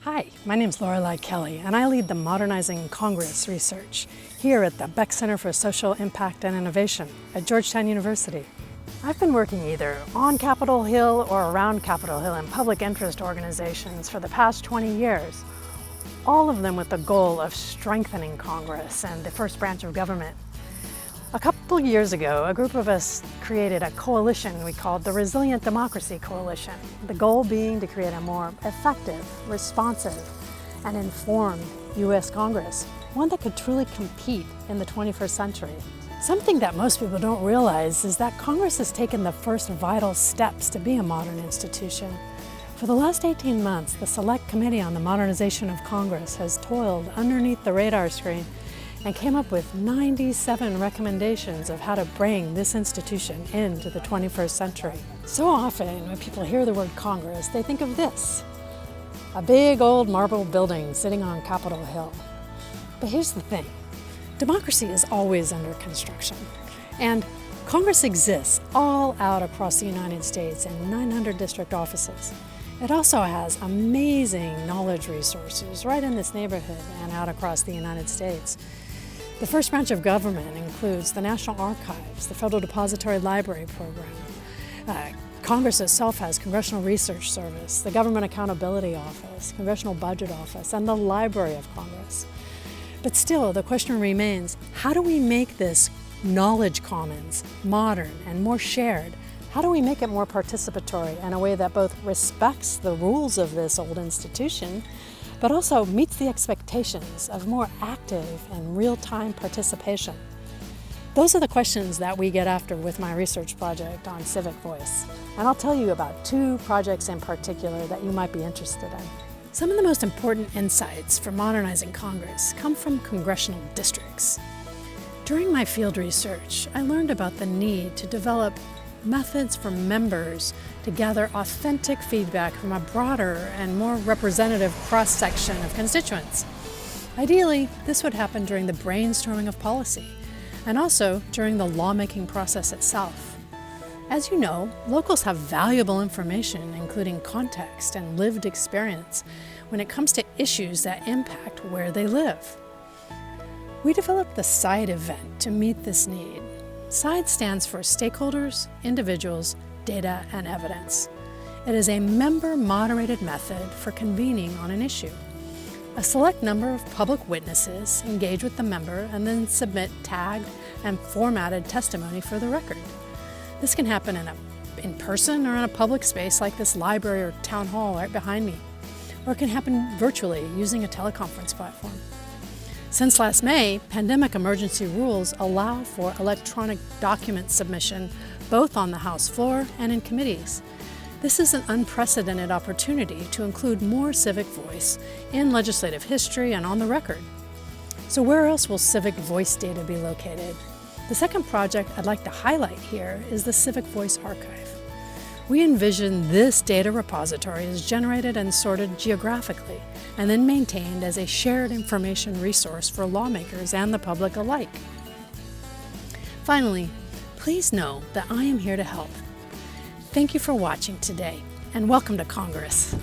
Hi, my name is Lorelei Kelly, and I lead the Modernizing Congress research here at the Beeck Center for Social Impact and Innovation at Georgetown University. I've been working either on Capitol Hill or around Capitol Hill in public interest organizations for the past 20 years, all of them with the goal of strengthening Congress and the first branch of government. A couple years ago, a group of us created a coalition we called the Resilient Democracy Coalition, the goal being to create a more effective, responsive, and informed U.S. Congress, one that could truly compete in the 21st century. Something that most people don't realize is that Congress has taken the first vital steps to be a modern institution. For the last 18 months, the Select Committee on the Modernization of Congress has toiled underneath the radar screen and came up with 97 recommendations of how to bring this institution into the 21st century. So often when people hear the word Congress, they think of this, a big old marble building sitting on Capitol Hill. But here's the thing, democracy is always under construction, and Congress exists all out across the United States in 900 district offices. It also has amazing knowledge resources right in this neighborhood and out across the United States. The first branch of government includes the National Archives, the Federal Depository Library Program. Congress itself has Congressional Research Service, the Government Accountability Office, Congressional Budget Office, and the Library of Congress. But still, the question remains, how do we make this knowledge commons modern and more shared? How do we make it more participatory in a way that both respects the rules of this old institution, but also meets the expectations of more active and real-time participation? Those are the questions that we get after with my research project on civic voice. And I'll tell you about two projects in particular that you might be interested in. Some of the most important insights for modernizing Congress come from congressional districts. During my field research, I learned about the need to develop methods for members to gather authentic feedback from a broader and more representative cross-section of constituents. Ideally, this would happen during the brainstorming of policy, and also during the lawmaking process itself. As you know, locals have valuable information, including context and lived experience, when it comes to issues that impact where they live. We developed the SIDE event to meet this need. SIDE stands for Stakeholders, Individuals, Data, and Evidence. It is a member-moderated method for convening on an issue. A select number of public witnesses engage with the member and then submit tagged and formatted testimony for the record. This can happen in person or in a public space like this library or town hall right behind me, or it can happen virtually using a teleconference platform. Since last May, pandemic emergency rules allow for electronic document submission both on the House floor and in committees. This is an unprecedented opportunity to include more civic voice in legislative history and on the record. So where else will civic voice data be located? The second project I'd like to highlight here is the Civic Voice Archive. We envision this data repository is generated and sorted geographically and then maintained as a shared information resource for lawmakers and the public alike. Finally, please know that I am here to help. Thank you for watching today, and welcome to Congress.